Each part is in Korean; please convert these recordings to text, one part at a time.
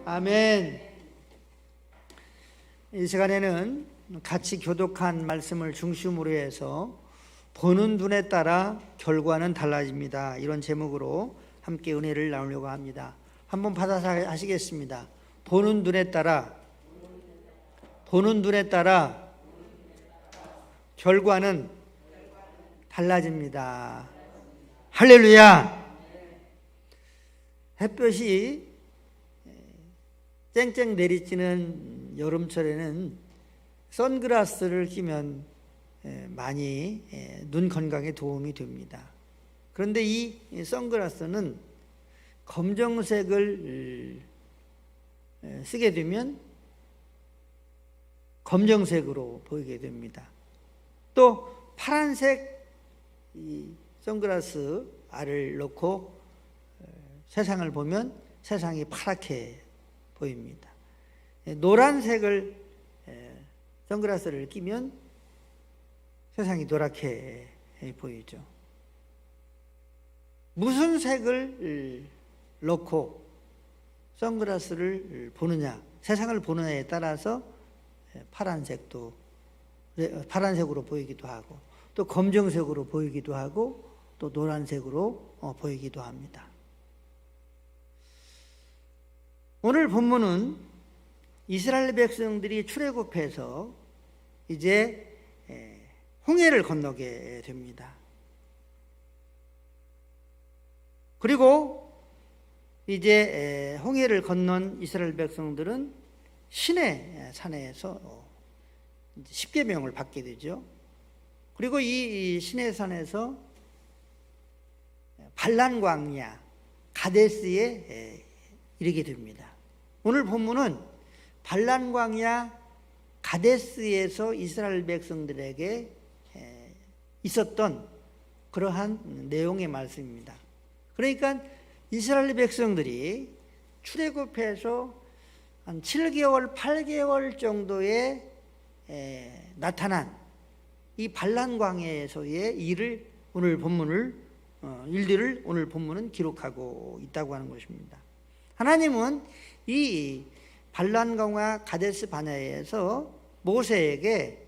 아멘. 이 시간에는 같이 교독한 말씀을 중심으로 해서 보는 눈에 따라 결과는 달라집니다. 이런 제목으로 함께 은혜를 나누려고 합니다. 한번 받아서 하시겠습니다. 보는 눈에 따라 결과는 달라집니다. 할렐루야. 햇볕이 쨍쨍 내리쬐는 여름철에는 선글라스를 끼면 많이 눈 건강에 도움이 됩니다. 그런데 이 선글라스는 검정색을 쓰게 되면 검정색으로 보이게 됩니다. 또 파란색 이 선글라스 알을 넣고 세상을 보면 세상이 파랗게 보입니다. 노란색을 선글라스를 끼면 세상이 노랗게 보이죠. 무슨 색을 넣고 선글라스를 보느냐, 세상을 보느냐에 따라서 파란색으로 보이기도 하고, 또 검정색으로 보이기도 하고, 또 노란색으로 보이기도 합니다. 오늘 본문은 이스라엘 백성들이 출애굽해서 이제 홍해를 건너게 됩니다. 그리고 이제 홍해를 건넌 이스라엘 백성들은 시내 산에서 십계명을 받게 되죠. 그리고 이 시내 산에서 발란 광야 가데스에 이르게 됩니다. 오늘 본문은 발란 광야 가데스에서 이스라엘 백성들에게 있었던 그러한 내용의 말씀입니다. 그러니까 이스라엘 백성들이 출애굽해서 한 7개월, 8개월 정도에 나타난 이 발란 광야에서의 일들을 오늘 본문은 기록하고 있다고 하는 것입니다. 하나님은 이 발란 광야 가데스 바네아에서 모세에게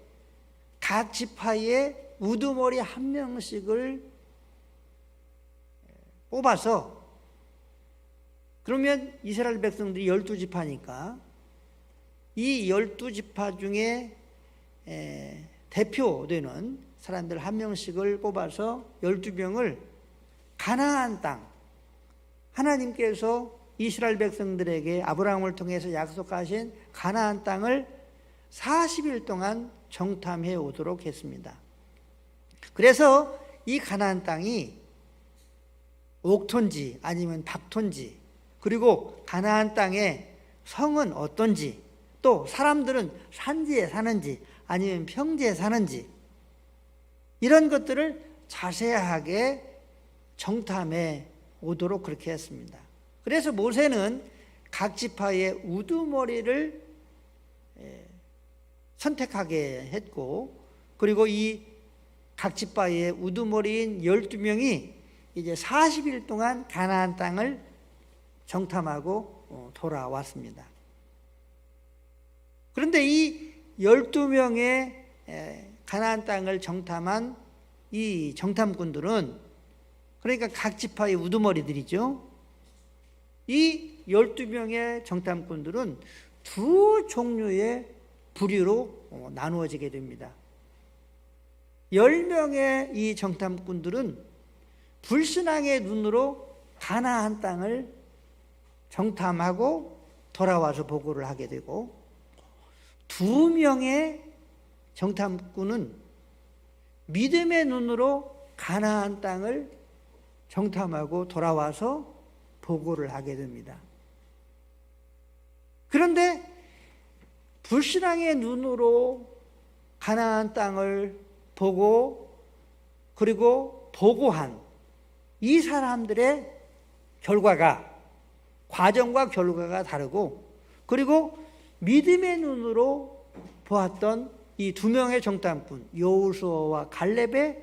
각 지파의 우두머리 한 명씩을 뽑아서, 그러면 이스라엘 백성들이 12지파니까 이 12지파 중에 대표되는 사람들 한 명씩을 뽑아서 12명을 가나안 땅, 하나님께서 이스라엘 백성들에게 아브라함을 통해서 약속하신 가나안 땅을 40일 동안 정탐해 오도록 했습니다. 그래서 이 가나안 땅이 옥토인지 아니면 박토인지, 그리고 가나안 땅의 성은 어떤지, 또 사람들은 산지에 사는지 아니면 평지에 사는지, 이런 것들을 자세하게 정탐해 오도록 그렇게 했습니다. 그래서 모세는 각 지파의 우두머리를 선택하게 했고, 그리고 이 각 지파의 우두머리인 12명이 이제 40일 동안 가나안 땅을 정탐하고 돌아왔습니다. 그런데 이 12명의 가나안 땅을 정탐한 이 정탐꾼들은, 그러니까 각 지파의 우두머리들이죠. 이 12명의 정탐꾼들은 두 종류의 부류로 나누어지게 됩니다. 10명의 이 정탐꾼들은 불신앙의 눈으로 가나안 땅을 정탐하고 돌아와서 보고를 하게 되고, 2명의 정탐꾼은 믿음의 눈으로 가나안 땅을 정탐하고 돌아와서 보고를 하게 됩니다. 그런데 불신앙의 눈으로 가나안 땅을 보고 그리고 보고한 이 사람들의 과정과 결과가 다르고, 그리고 믿음의 눈으로 보았던 이 2명의 정탐꾼 여호수아와 갈렙의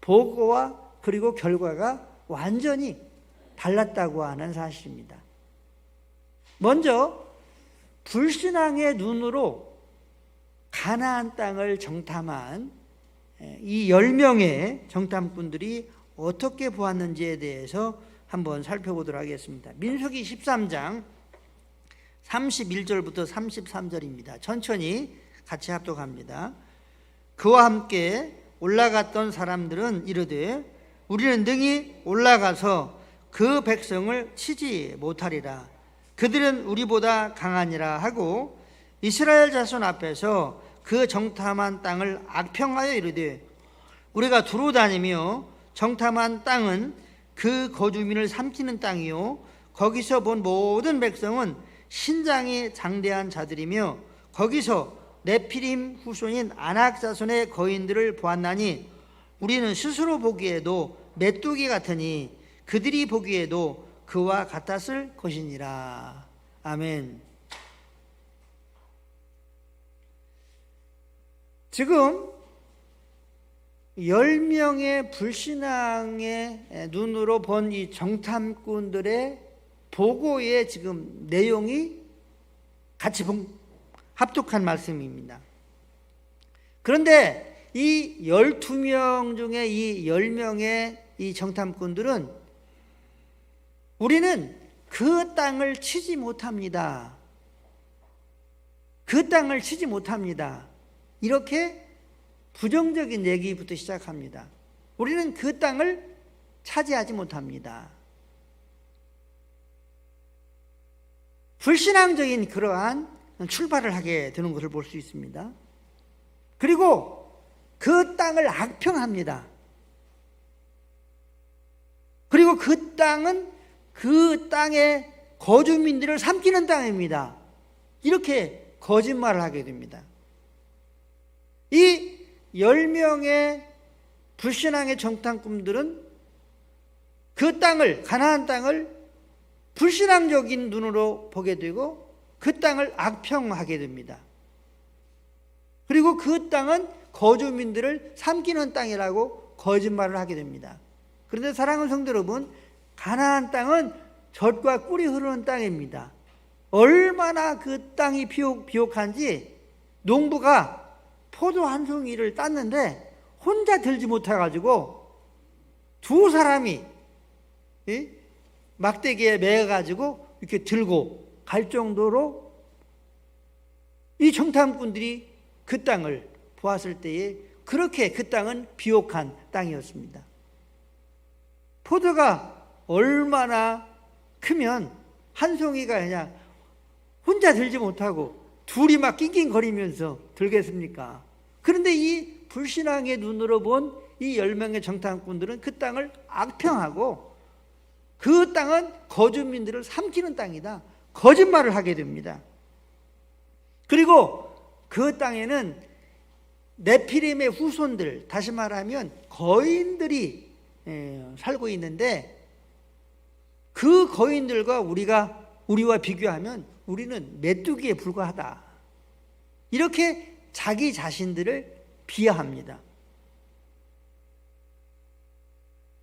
보고와 그리고 결과가 완전히 달랐다고 하는 사실입니다. 먼저 불신앙의 눈으로 가나안 땅을 정탐한 이 10명의 정탐꾼들이 어떻게 보았는지에 대해서 한번 살펴보도록 하겠습니다. 민수기 13장 31절부터 33절입니다. 천천히 같이 합독합니다. 그와 함께 올라갔던 사람들은 이르되 우리는 능히 올라가서 그 백성을 치지 못하리라. 그들은 우리보다 강하니라 하고 이스라엘 자손 앞에서 그 정탐한 땅을 악평하여 이르되 우리가 두루 다니며 정탐한 땅은 그 거주민을 삼키는 땅이요 거기서 본 모든 백성은 신장이 장대한 자들이며 거기서 네피림 후손인 아낙 자손의 거인들을 보았나니 우리는 스스로 보기에도 메뚜기 같으니 그들이 보기에도 그와 같았을 것이니라. 아멘. 지금 10명의 불신앙의 눈으로 본 이 정탐꾼들의 보고의 지금 내용이 같이 합독한 말씀입니다. 그런데 이 12명 중에 이 10명의 이 정탐꾼들은 우리는 그 땅을 치지 못합니다. 그 땅을 치지 못합니다. 이렇게 부정적인 얘기부터 시작합니다. 우리는 그 땅을 차지하지 못합니다. 불신앙적인 그러한 출발을 하게 되는 것을 볼 수 있습니다. 그리고 그 땅을 악평합니다. 그리고 그 땅은 그 땅의 거주민들을 삼키는 땅입니다. 이렇게 거짓말을 하게 됩니다. 이 10명의 불신앙의 정탐꾼들은 그 땅을, 가나안 땅을 불신앙적인 눈으로 보게 되고 그 땅을 악평하게 됩니다. 그리고 그 땅은 거주민들을 삼키는 땅이라고 거짓말을 하게 됩니다. 그런데 사랑하는 성도 여러분, 가나안 땅은 젖과 꿀이 흐르는 땅입니다. 얼마나 그 땅이 비옥한지 농부가 포도 한 송이를 땄는데 혼자 들지 못해가지고 두 사람이 막대기에 매가지고 이렇게 들고 갈 정도로 이 정탐꾼들이 그 땅을 보았을 때에 그렇게 그 땅은 비옥한 땅이었습니다. 포도가 얼마나 크면 한 송이가 그냥 혼자 들지 못하고 둘이 막 낑낑거리면서 들겠습니까? 그런데 이 불신앙의 눈으로 본 이 10명의 정탐꾼들은 그 땅을 악평하고 그 땅은 거주민들을 삼키는 땅이다. 거짓말을 하게 됩니다. 그리고 그 땅에는 네피림의 후손들, 다시 말하면 거인들이 살고 있는데 그 거인들과 우리와 비교하면 우리는 메뚜기에 불과하다. 이렇게 자기 자신들을 비하합니다.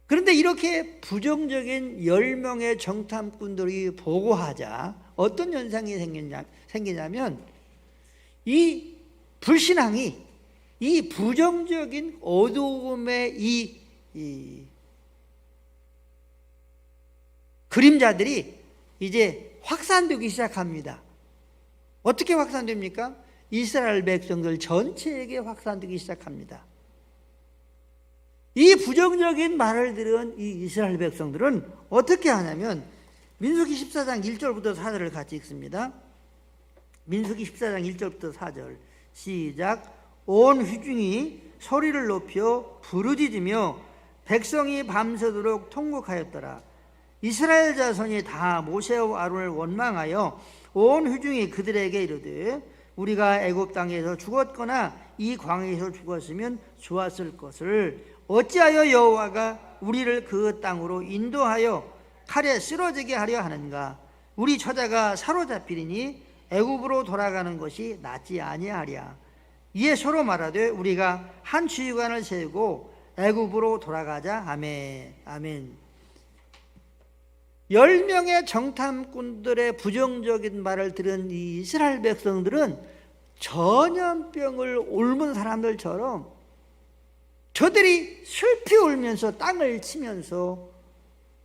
그런데 이렇게 부정적인 10명의 정탐꾼들이 보고하자 어떤 현상이 생기냐면 이 불신앙이 이 부정적인 어두움의 이 그림자들이 이제 확산되기 시작합니다. 어떻게 확산됩니까? 이스라엘 백성들 전체에게 확산되기 시작합니다. 이 부정적인 말을 들은 이 이스라엘 백성들은 어떻게 하냐면 민수기 14장 1절부터 4절을 같이 읽습니다. 민수기 14장 1절부터 4절 시작. 온 회중이 소리를 높여 부르짖으며 백성이 밤새도록 통곡하였더라. 이스라엘 자손이 다 모세와 아론을 원망하여 온 회중이 그들에게 이르되 우리가 애굽 땅에서 죽었거나 이 광야에서 죽었으면 좋았을 것을 어찌하여 여호와가 우리를 그 땅으로 인도하여 칼에 쓰러지게 하려 하는가? 우리 처자가 사로잡히리니 애굽으로 돌아가는 것이 낫지 아니하랴. 이에 서로 말하되 우리가 한 주의관을 세우고 애굽으로 돌아가자. 아멘. 아멘. 10명의 정탐꾼들의 부정적인 말을 들은 이 이스라엘 백성들은 전염병을 옮은 사람들처럼 저들이 슬피 울면서 땅을 치면서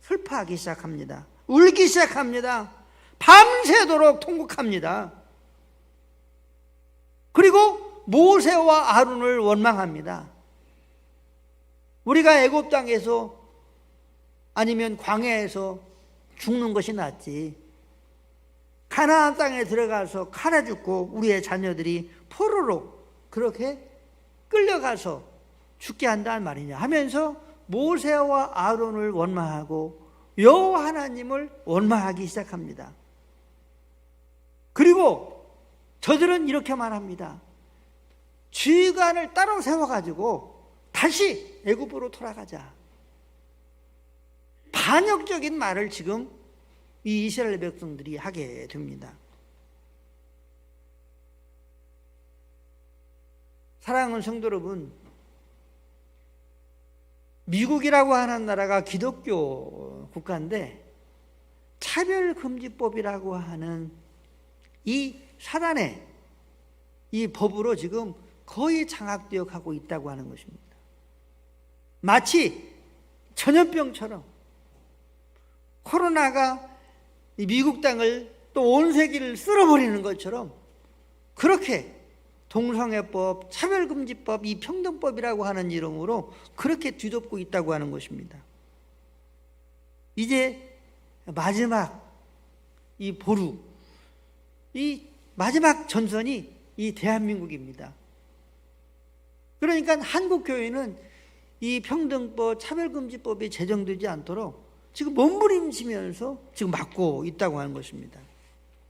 슬퍼하기 시작합니다. 울기 시작합니다. 밤새도록 통곡합니다. 그리고 모세와 아론을 원망합니다. 우리가 애굽 땅에서 아니면 광야에서 죽는 것이 낫지, 가나안 땅에 들어가서 칼에 죽고 우리의 자녀들이 포로로 그렇게 끌려가서 죽게 한다는 말이냐 하면서 모세와 아론을 원망하고 여호와 하나님을 원망하기 시작합니다. 그리고 저들은 이렇게 말합니다. 지휘관을 따로 세워가지고 다시 애굽으로 돌아가자. 반역적인 말을 지금 이 이스라엘 백성들이 하게 됩니다. 사랑하는 성도 여러분, 미국이라고 하는 나라가 기독교 국가인데 차별금지법이라고 하는 이 사단의 이 법으로 지금 거의 장악되어 가고 있다고 하는 것입니다. 마치 전염병처럼 코로나가 이 미국 땅을 또 온 세계를 쓸어버리는 것처럼 그렇게 동성애법, 차별금지법, 이 평등법이라고 하는 이름으로 그렇게 뒤덮고 있다고 하는 것입니다. 이제 마지막 이 보루, 이 마지막 전선이 이 대한민국입니다. 그러니까 한국교회는 이 평등법, 차별금지법이 제정되지 않도록 지금 몸부림치면서 지금 막고 있다고 하는 것입니다.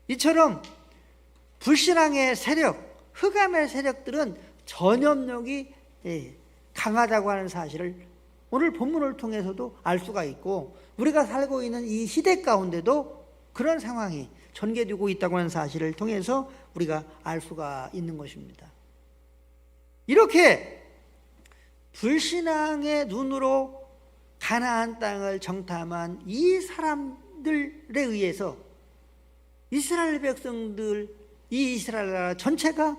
이처럼 불신앙의 세력, 흑암의 세력들은 전염력이 강하다고 하는 사실을 오늘 본문을 통해서도 알 수가 있고, 우리가 살고 있는 이 시대 가운데도 그런 상황이 전개되고 있다고 하는 사실을 통해서 우리가 알 수가 있는 것입니다. 이렇게 불신앙의 눈으로 가나안 땅을 정탐한 이 사람들에 의해서 이스라엘 백성들, 이 이스라엘 나라 전체가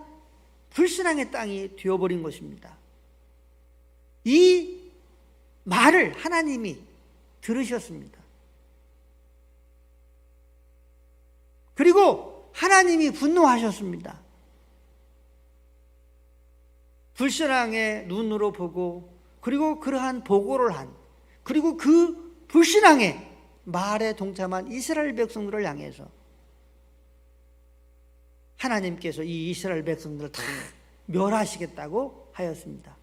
불신앙의 땅이 되어버린 것입니다. 이 말을 하나님이 들으셨습니다. 그리고 하나님이 분노하셨습니다. 불신앙의 눈으로 보고, 그리고 그러한 보고를 한, 그리고 그 불신앙의 말에 동참한 이스라엘 백성들을 향해서 하나님께서 이 이스라엘 백성들을 다 멸하시겠다고 하였습니다.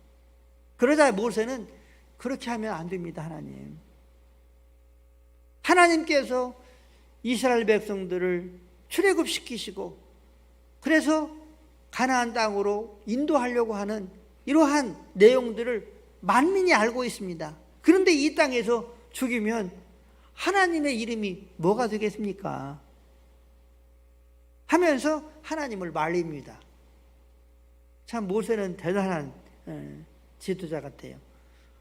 그러자 모세는 그렇게 하면 안 됩니다. 하나님께서 이스라엘 백성들을 출애굽시키시고 그래서 가나안 땅으로 인도하려고 하는 이러한 내용들을 만민이 알고 있습니다. 그런데 이 땅에서 죽이면 하나님의 이름이 뭐가 되겠습니까? 하면서 하나님을 말립니다. 참 모세는 대단한 지도자 같아요.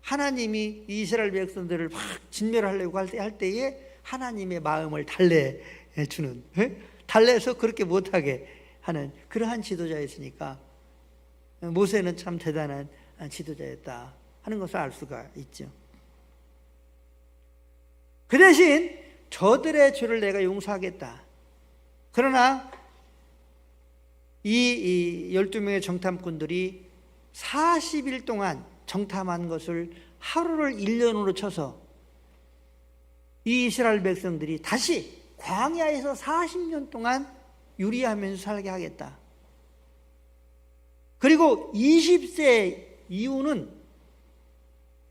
하나님이 이스라엘 백성들을 막 진멸하려고 할 때에 하나님의 마음을 달래주는, 달래서 그렇게 못하게 하는 그러한 지도자였으니까 모세는 참 대단한 지도자였다 하는 것을 알 수가 있죠. 그 대신 저들의 죄를 내가 용서하겠다. 그러나 이 12명의 정탐꾼들이 40일 동안 정탐한 것을 하루를 1년으로 쳐서 이 이스라엘 백성들이 다시 광야에서 40년 동안 유리하면서 살게 하겠다. 그리고 20세 이후는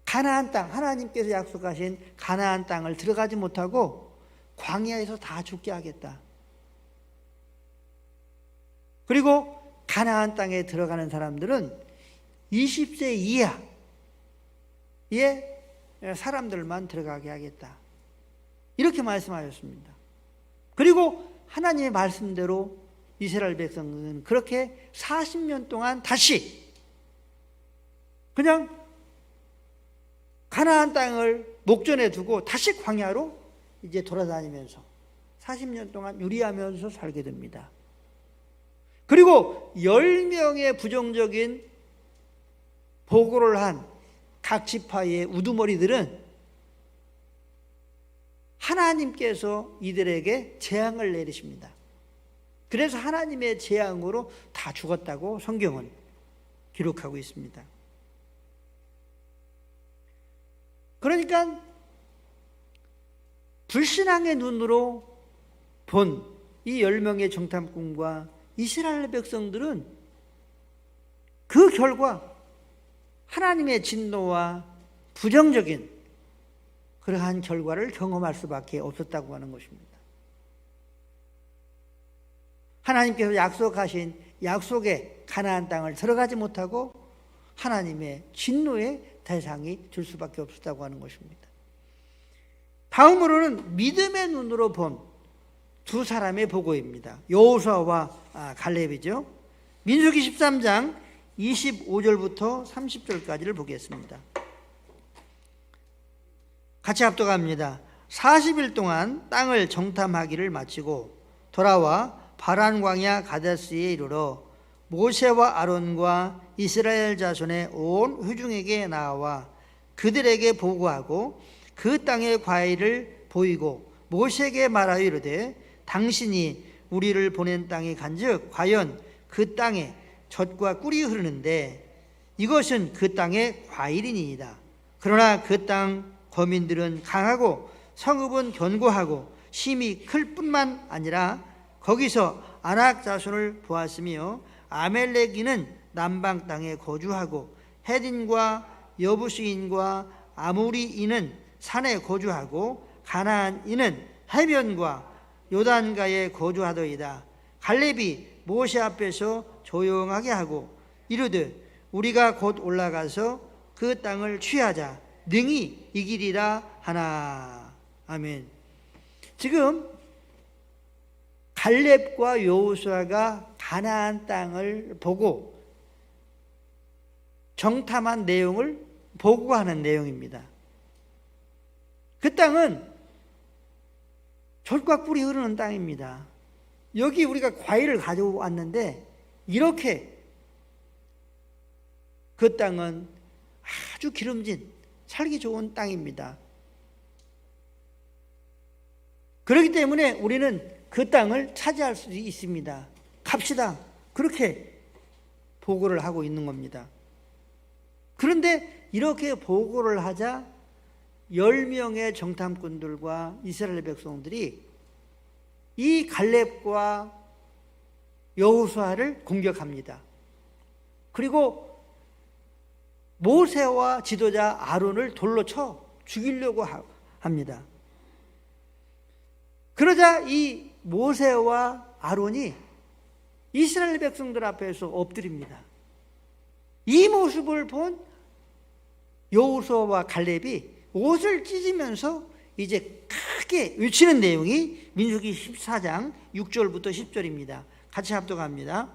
가나안 땅, 하나님께서 약속하신 가나안 땅을 들어가지 못하고 광야에서 다 죽게 하겠다. 그리고 가나안 땅에 들어가는 사람들은 20세 이하의 사람들만 들어가게 하겠다. 이렇게 말씀하셨습니다. 그리고 하나님의 말씀대로 이스라엘 백성은 그렇게 40년 동안 다시 그냥 가나안 땅을 목전에 두고 다시 광야로 이제 돌아다니면서 40년 동안 유리하면서 살게 됩니다. 그리고 10명의 부정적인 보고를 한 각 지파의 우두머리들은 하나님께서 이들에게 재앙을 내리십니다. 그래서 하나님의 재앙으로 다 죽었다고 성경은 기록하고 있습니다. 그러니까 불신앙의 눈으로 본 이 10명의 정탐꾼과 이스라엘 백성들은 그 결과 하나님의 진노와 부정적인 그러한 결과를 경험할 수밖에 없었다고 하는 것입니다. 하나님께서 약속하신 약속의 가나안 땅을 들어가지 못하고 하나님의 진노의 대상이 될 수밖에 없었다고 하는 것입니다. 다음으로는 믿음의 눈으로 본 두 사람의 보고입니다. 여호수아와 갈렙이죠. 민수기 13장 25절부터 30절까지를 보겠습니다. 같이 합독합니다. 40일 동안 땅을 정탐하기를 마치고 돌아와 바란 광야 가데스에 이르러 모세와 아론과 이스라엘 자손의 온 회중에게 나와 그들에게 보고하고 그 땅의 과일을 보이고 모세에게 말하여 이르되 당신이 우리를 보낸 땅에 간즉 과연 그 땅에 젖과 꿀이 흐르는데 이것은 그 땅의 과일이니이다. 그러나 그 땅 거민들은 강하고 성읍은 견고하고 힘이 클 뿐만 아니라 거기서 아낙 자손을 보았으며 아멜렉인은 남방 땅에 거주하고 헤딘과 여부스인과 아모리인은 산에 거주하고 가나안인은 해변과 요단가에 거주하더이다. 갈렙이 모세 앞에서 조용하게 하고 이르되 우리가 곧 올라가서 그 땅을 취하자 능히 이기리라 하나. 아멘. 지금 갈렙과 여호수아가 가나안 땅을 보고 정탐한 내용을 보고하는 내용입니다. 그 땅은 젖과 꿀이 흐르는 땅입니다. 여기 우리가 과일을 가져왔는데 이렇게 그 땅은 아주 기름진 살기 좋은 땅입니다. 그렇기 때문에 우리는 그 땅을 차지할 수 있습니다. 갑시다. 그렇게 보고를 하고 있는 겁니다. 그런데 이렇게 보고를 하자 10명의 정탐꾼들과 이스라엘 백성들이 이 갈렙과 여호수아를 공격합니다. 그리고 모세와 지도자 아론을 돌로 쳐 죽이려고 합니다. 그러자 이 모세와 아론이 이스라엘 백성들 앞에서 엎드립니다. 이 모습을 본 여호수아와 갈렙이 옷을 찢으면서 이제 크게 외치는 내용이 민수기 14장 6절부터 10절입니다. 같이 합독합니다.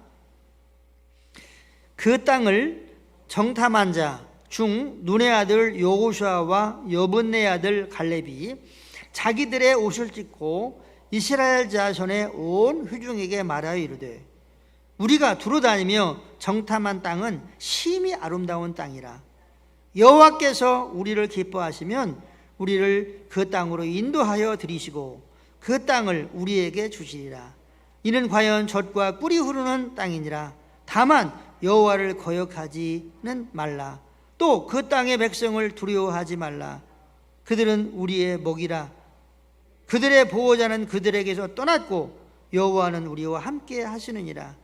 그 땅을 정탐한 자 중 눈의 아들 여호수아와 여분네 아들 갈렙이 자기들의 옷을 찢고 이스라엘 자손의 온 회중에게 말하여 이르되 우리가 두루다니며 정탐한 땅은 심히 아름다운 땅이라. 여호와께서 우리를 기뻐하시면 우리를 그 땅으로 인도하여 들이시고 그 땅을 우리에게 주시리라. 이는 과연 젖과 꿀이 흐르는 땅이니라. 다만 여호와를 거역하지는 말라. 또 그 땅의 백성을 두려워하지 말라. 그들은 우리의 먹이라. 그들의 보호자는 그들에게서 떠났고 여호와는 우리와 함께 하시느니라.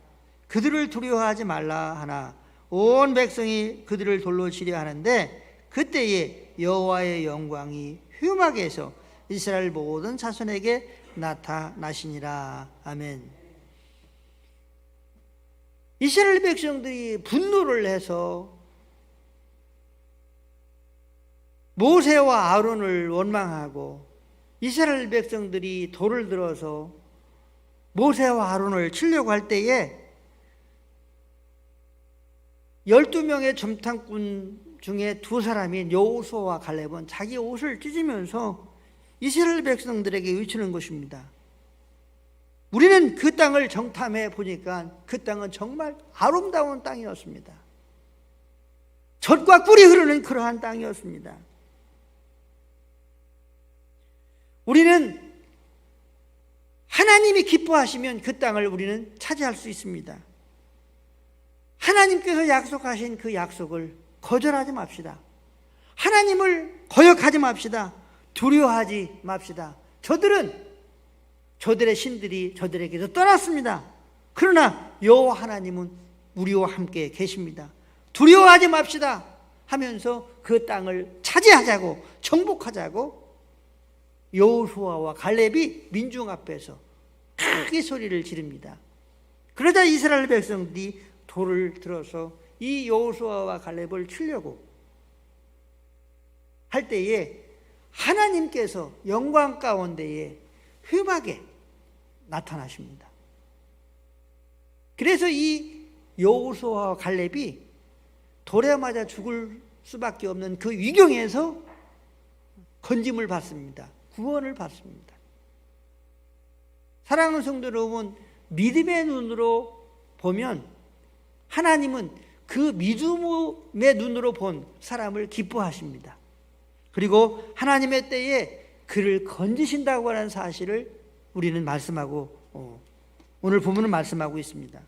그들을 두려워하지 말라 하나 온 백성이 그들을 돌로 치려 하는데 그때에 여호와의 영광이 휘음하게 해서 이스라엘 모든 자손에게 나타나시니라. 아멘. 이스라엘 백성들이 분노를 해서 모세와 아론을 원망하고 이스라엘 백성들이 돌을 들어서 모세와 아론을 치려고 할 때에 12명의 정탐꾼 중에 두 사람인 여호수아와 갈렙은 자기 옷을 찢으면서 이스라엘 백성들에게 외치는 것입니다. 우리는 그 땅을 정탐해 보니까 그 땅은 정말 아름다운 땅이었습니다. 젖과 꿀이 흐르는 그러한 땅이었습니다. 우리는 하나님이 기뻐하시면 그 땅을 우리는 차지할 수 있습니다. 하나님께서 약속하신 그 약속을 거절하지 맙시다. 하나님을 거역하지 맙시다. 두려워하지 맙시다. 저들의 신들이 저들에게서 떠났습니다. 그러나 여호와 하나님은 우리와 함께 계십니다. 두려워하지 맙시다 하면서 그 땅을 차지하자고, 정복하자고 여호수아와 갈렙이 민중 앞에서 크게 소리를 지릅니다. 그러자 이스라엘 백성들이 돌을 들어서 이 여호수아와 갈렙을 치려고 할 때에 하나님께서 영광 가운데에 휘막에 나타나십니다. 그래서 이 여호수아와 갈렙이 돌에 맞아 죽을 수밖에 없는 그 위경에서 건짐을 받습니다. 구원을 받습니다. 사랑하는 성도 여러분, 믿음의 눈으로 보면 하나님은 그 믿음의 눈으로 본 사람을 기뻐하십니다. 그리고 하나님의 때에 그를 건지신다고 하는 사실을 우리는 말씀하고 오늘 본문은 말씀하고 있습니다.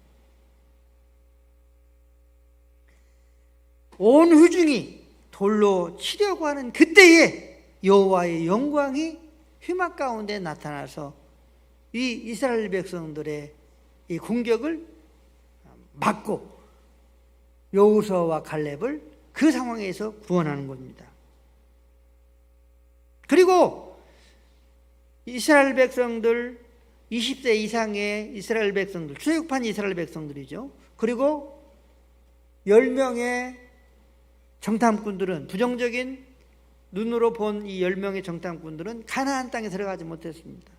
온 회중이 돌로 치려고 하는 그때에 여호와의 영광이 휘막 가운데 나타나서 이 이스라엘 백성들의 이 공격을 막고 여호수아와 갈렙을 그 상황에서 구원하는 겁니다. 그리고 이스라엘 백성들, 20세 이상의 이스라엘 백성들, 출애굽한 이스라엘 백성들이죠. 그리고 10명의 정탐꾼들은, 부정적인 눈으로 본 이 10명의 정탐꾼들은 가나안 땅에 들어가지 못했습니다.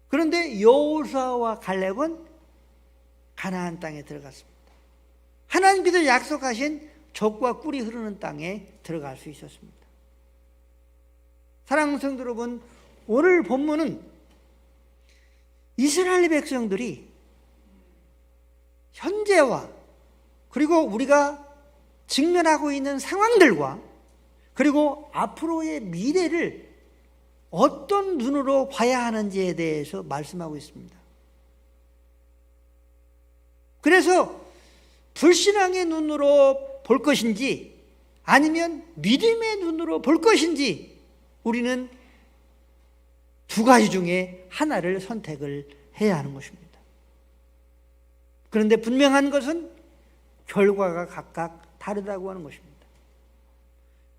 그런데 여호수아와 갈렙은 가나안 땅에 들어갔습니다. 하나님께서 약속하신 젖과 꿀이 흐르는 땅에 들어갈 수 있었습니다. 사랑하는 성도 여러분, 오늘 본문은 이스라엘 백성들이 현재와 그리고 우리가 직면하고 있는 상황들과 그리고 앞으로의 미래를 어떤 눈으로 봐야 하는지에 대해서 말씀하고 있습니다. 그래서 불신앙의 눈으로 볼 것인지 아니면 믿음의 눈으로 볼 것인지 우리는 두 가지 중에 하나를 선택을 해야 하는 것입니다. 그런데 분명한 것은 결과가 각각 다르다고 하는 것입니다.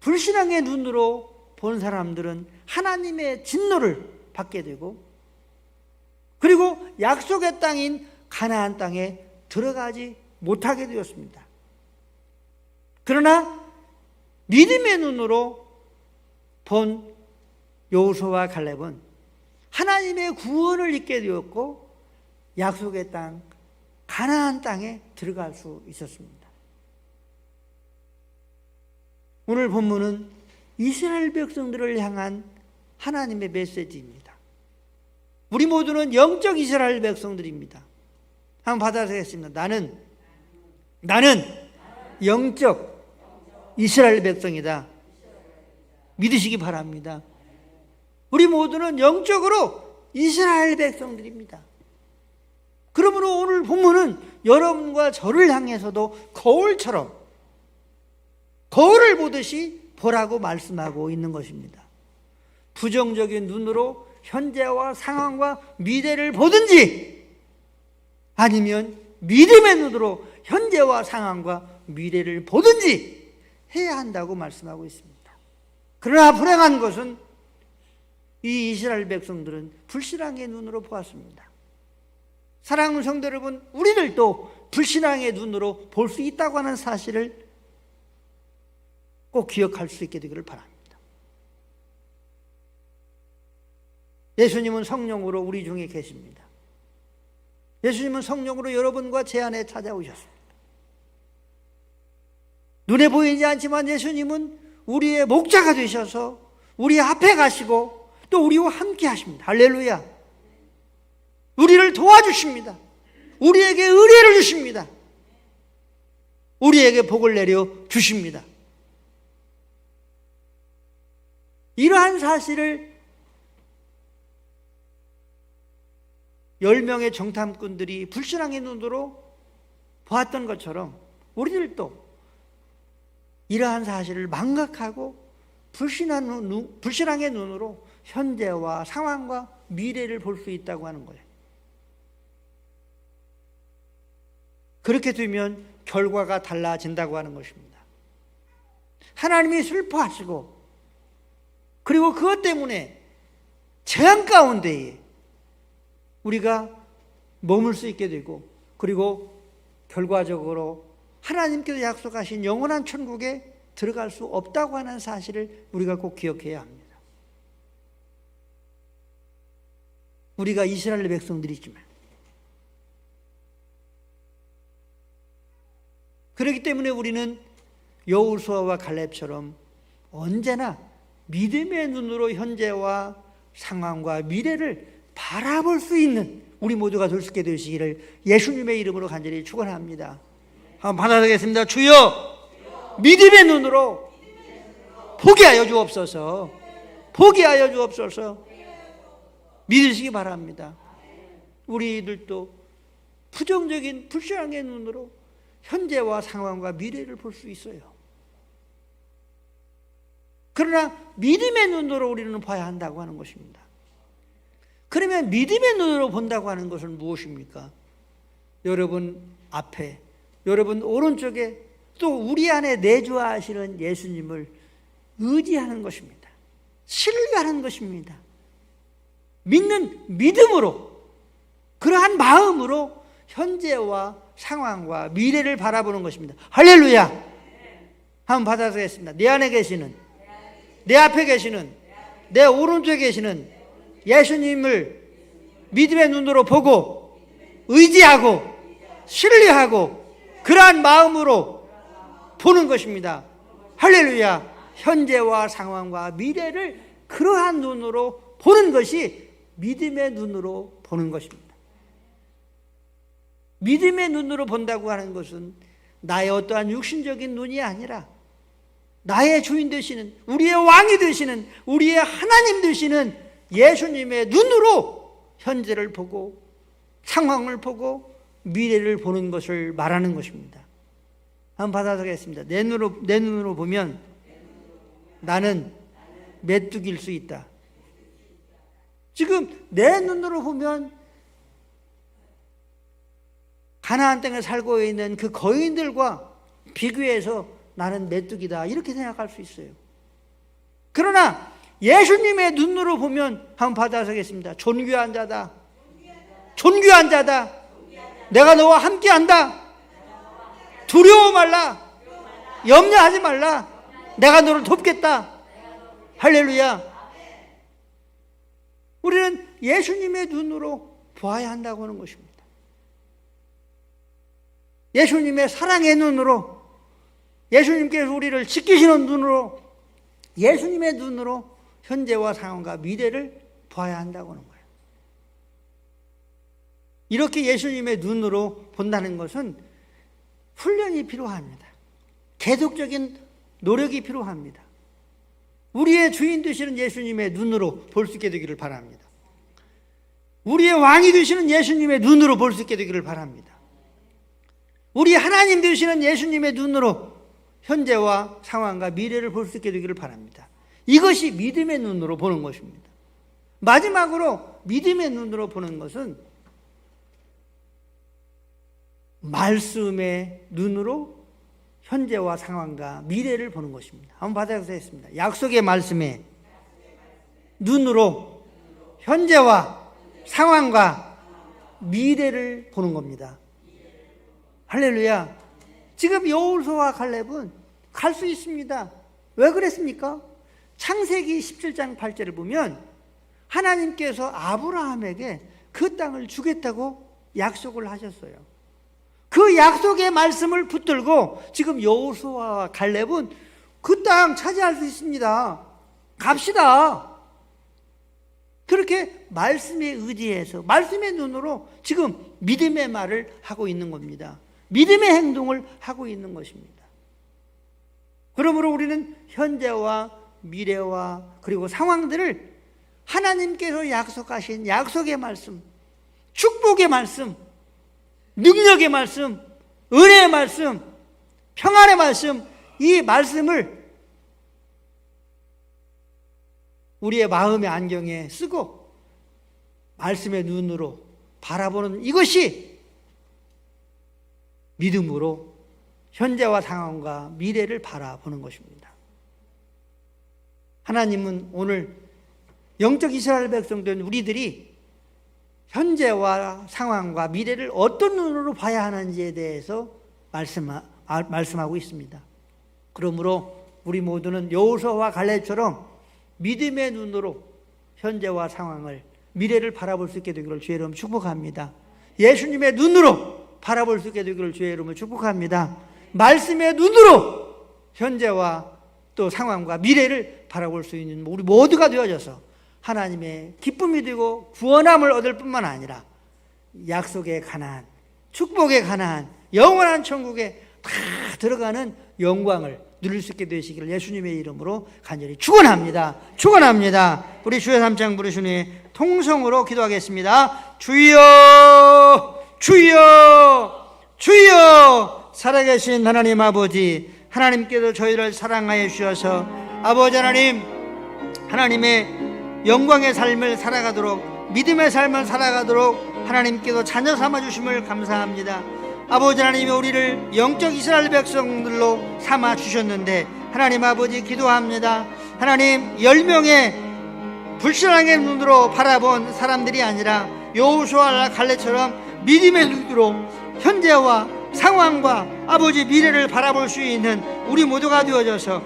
불신앙의 눈으로 본 사람들은 하나님의 진노를 받게 되고 그리고 약속의 땅인 가나안 땅에 들어가지 못하게 되었습니다. 그러나 믿음의 눈으로 본 여호수아와 갈렙은 하나님의 구원을 잊게 되었고 약속의 땅 가나안 땅에 들어갈 수 있었습니다. 오늘 본문은 이스라엘 백성들을 향한 하나님의 메시지입니다. 우리 모두는 영적 이스라엘 백성들입니다. 한번 받아보겠습니다. 나는 영적 이스라엘 백성이다. 믿으시기 바랍니다. 우리 모두는 영적으로 이스라엘 백성들입니다. 그러므로 오늘 본문은 여러분과 저를 향해서도 거울을 보듯이 보라고 말씀하고 있는 것입니다. 부정적인 눈으로 현재와 상황과 미래를 보든지 아니면 믿음의 눈으로 현재와 상황과 미래를 보든지 해야 한다고 말씀하고 있습니다. 그러나 불행한 것은 이 이스라엘 백성들은 불신앙의 눈으로 보았습니다. 사랑하는 성도 여러분, 우리들도 불신앙의 눈으로 볼 수 있다고 하는 사실을 꼭 기억할 수 있게 되기를 바랍니다. 예수님은 성령으로 우리 중에 계십니다. 예수님은 성령으로 여러분과 제 안에 찾아오셨습니다. 눈에 보이지 않지만 예수님은 우리의 목자가 되셔서 우리 앞에 가시고 또 우리와 함께 하십니다. 할렐루야. 우리를 도와주십니다. 우리에게 의뢰를 주십니다. 우리에게 복을 내려 주십니다. 이러한 사실을 10명의 정탐꾼들이 불신앙의 눈으로 보았던 것처럼 우리들도 이러한 사실을 망각하고 불신앙의 눈으로 현재와 상황과 미래를 볼 수 있다고 하는 거예요. 그렇게 되면 결과가 달라진다고 하는 것입니다. 하나님이 슬퍼하시고 그리고 그것 때문에 재앙 가운데에 우리가 머물 수 있게 되고 그리고 결과적으로 하나님께서 약속하신 영원한 천국에 들어갈 수 없다고 하는 사실을 우리가 꼭 기억해야 합니다. 우리가 이스라엘 백성들이지만 그렇기 때문에 우리는 여호수아와 갈렙처럼 언제나 믿음의 눈으로 현재와 상황과 미래를 바라볼 수 있는 우리 모두가 될 수 있게 되시기를 예수님의 이름으로 간절히 축원합니다. 한번 받아드리겠습니다. 주여, 믿음의 눈으로 포기하여 주옵소서. 포기하여 주옵소서. 믿으시기 바랍니다. 우리들도 부정적인 불신앙의 눈으로 현재와 상황과 미래를 볼 수 있어요. 그러나 믿음의 눈으로 우리는 봐야 한다고 하는 것입니다. 그러면 믿음의 눈으로 본다고 하는 것은 무엇입니까? 여러분 앞에, 여러분 오른쪽에 또 우리 안에 내주하시는 예수님을 의지하는 것입니다. 신뢰하는 것입니다. 믿는 믿음으로, 그러한 마음으로 현재와 상황과 미래를 바라보는 것입니다. 할렐루야. 한번 받아보겠습니다. 내 안에 계시는, 내 앞에 계시는, 내 오른쪽에 계시는 예수님을 믿음의 눈으로 보고 의지하고 신뢰하고 그러한 마음으로 보는 것입니다. 할렐루야. 현재와 상황과 미래를 그러한 눈으로 보는 것이 믿음의 눈으로 보는 것입니다. 믿음의 눈으로 본다고 하는 것은 나의 어떠한 육신적인 눈이 아니라 나의 주인 되시는, 우리의 왕이 되시는, 우리의 하나님 되시는 예수님의 눈으로 현재를 보고 상황을 보고 미래를 보는 것을 말하는 것입니다. 한번 받아보겠습니다. 내 눈으로 보면 나는 메뚜기일 수 있다. 지금 내 눈으로 보면 가나안 땅에 살고 있는 그 거인들과 비교해서 나는 메뚜기다 이렇게 생각할 수 있어요. 그러나 예수님의 눈으로 보면 한번 받아서겠습니다. 존귀한 자다. 존귀한 자다. 내가 너와 함께한다. 두려워 말라. 염려하지 말라. 내가 너를 돕겠다. 할렐루야. 우리는 예수님의 눈으로 보아야 한다고 하는 것입니다. 예수님의 사랑의 눈으로, 예수님께서 우리를 지키시는 눈으로, 예수님의 눈으로 현재와 상황과 미래를 봐야 한다고 하는 거예요. 이렇게 예수님의 눈으로 본다는 것은 훈련이 필요합니다. 계속적인 노력이 필요합니다. 우리의 주인 되시는 예수님의 눈으로 볼 수 있게 되기를 바랍니다. 우리의 왕이 되시는 예수님의 눈으로 볼 수 있게 되기를 바랍니다. 우리 하나님 되시는 예수님의 눈으로 현재와 상황과 미래를 볼 수 있게 되기를 바랍니다. 이것이 믿음의 눈으로 보는 것입니다. 마지막으로 믿음의 눈으로 보는 것은 말씀의 눈으로 현재와 상황과 미래를 보는 것입니다. 한번 받아보겠습니다. 약속의 말씀에 눈으로 현재와 상황과 미래를 보는 겁니다. 할렐루야. 지금 여호수아와 갈렙은 갈 수 있습니다. 왜 그랬습니까? 창세기 17장 8절을 보면 하나님께서 아브라함에게 그 땅을 주겠다고 약속을 하셨어요. 그 약속의 말씀을 붙들고 지금 여호수아와 갈렙은 그 땅 차지할 수 있습니다. 갑시다. 그렇게 말씀에 의지해서 말씀의 눈으로 지금 믿음의 말을 하고 있는 겁니다. 믿음의 행동을 하고 있는 것입니다. 그러므로 우리는 현재와 미래와 그리고 상황들을 하나님께서 약속하신 약속의 말씀, 축복의 말씀, 능력의 말씀, 은혜의 말씀, 평안의 말씀, 이 말씀을 우리의 마음의 안경에 쓰고 말씀의 눈으로 바라보는 이것이 믿음으로 현재와 상황과 미래를 바라보는 것입니다. 하나님은 오늘 영적 이스라엘 백성된 우리들이 현재와 상황과 미래를 어떤 눈으로 봐야 하는지에 대해서 말씀하고 있습니다. 그러므로 우리 모두는 여호수아와 갈렙처럼 믿음의 눈으로 현재와 상황을 미래를 바라볼 수 있게 되기를 주의 이름으로 축복합니다. 예수님의 눈으로 바라볼 수 있게 되기를 주의 이름으로 축복합니다. 말씀의 눈으로 현재와 또 상황과 미래를 바라볼 수 있는 우리 모두가 되어져서 하나님의 기쁨이 되고 구원함을 얻을 뿐만 아니라 약속의 가나안, 축복의 가나안, 영원한 천국에 다 들어가는 영광을 누릴 수 있게 되시기를 예수님의 이름으로 간절히 축원합니다. 축원합니다. 우리 주여 3장 부르시니 통성으로 기도하겠습니다. 주여, 주여, 주여. 살아계신 하나님 아버지, 하나님께서 저희를 사랑하여 주셔서 아버지 하나님, 하나님의 영광의 삶을 살아가도록, 믿음의 삶을 살아가도록 하나님께서 자녀 삼아 주심을 감사합니다. 아버지 하나님이 우리를 영적 이스라엘 백성들로 삼아 주셨는데 하나님 아버지 기도합니다. 하나님 10명의 불신앙의 눈으로 바라본 사람들이 아니라 여호수아와 갈렙처럼 믿음의 눈으로 현재와 상황과 아버지 미래를 바라볼 수 있는 우리 모두가 되어져서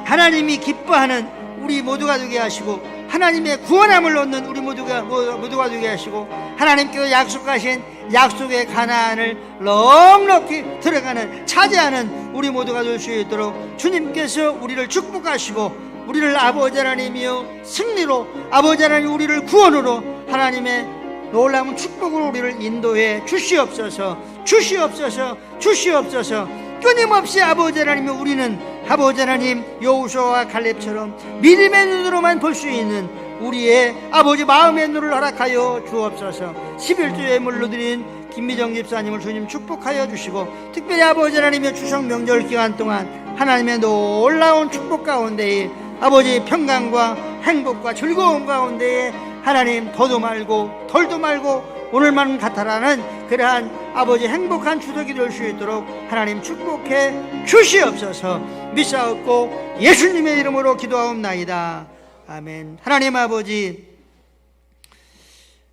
하나님이 기뻐하는 우리 모두가 되게 하시고 하나님의 구원함을 얻는 우리 모두가 되게 하시고 하나님께서 약속하신 약속의 가나안을 넉넉히 들어가는 차지하는 우리 모두가 될 수 있도록 주님께서 우리를 축복하시고 우리를 아버지 하나님이여 승리로 아버지 하나님 우리를 구원으로 하나님의 놀라운 축복으로 우리를 인도해 주시옵소서. 주시옵소서. 주시옵소서. 끊임없이 아버지 하나님이 우리는 아버지 하나님 여호수아와 갈렙처럼 믿음의 눈으로만 볼 수 있는 우리의 아버지 마음의 눈을 허락하여 주옵소서. 11조 예물로 드린 김미정 집사님을 주님 축복하여 주시고 특별히 아버지 하나님의 추석 명절 기간 동안 하나님의 놀라운 축복 가운데에 아버지 평강과 행복과 즐거움 가운데에 하나님 더도 말고 덜도 말고 오늘만 같아라는 그러한 아버지 행복한 추석이 될 수 있도록 하나님 축복해 주시옵소서. 믿사옵고 예수님의 이름으로 기도하옵나이다. 아멘. 하나님 아버지,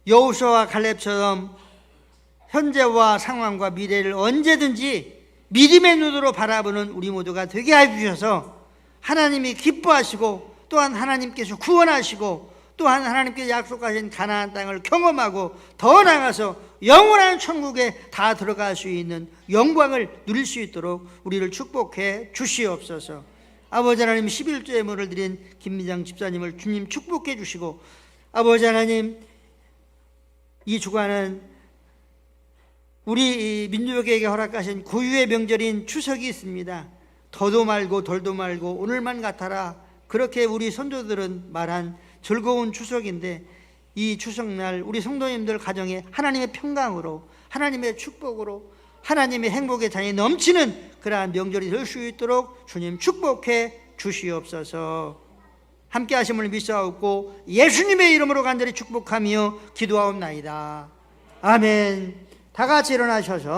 여호수아와 갈렙처럼 현재와 상황과 미래를 언제든지 믿음의 눈으로 바라보는 우리 모두가 되게 해주셔서 하나님이 기뻐하시고 또한 하나님께서 구원하시고 또한 하나님께서 약속하신 가나안 땅을 경험하고 더 나아가서 영원한 천국에 다 들어갈 수 있는 영광을 누릴 수 있도록 우리를 축복해 주시옵소서. 아버지 하나님 11조 예물을 드린 김미장 집사님을 주님 축복해 주시고 아버지 하나님 이 주간은 우리 민족에게 허락하신 고유의 명절인 추석이 있습니다. 더도 말고 덜도 말고 오늘만 같아라 그렇게 우리 선조들은 말한 즐거운 추석인데 이 추석날 우리 성도님들 가정에 하나님의 평강으로 하나님의 축복으로 하나님의 행복의 잔이 넘치는 그러한 명절이 될 수 있도록 주님 축복해 주시옵소서. 함께 하심을 믿사옵고 예수님의 이름으로 간절히 축복하며 기도하옵나이다. 아멘. 다 같이 일어나셔서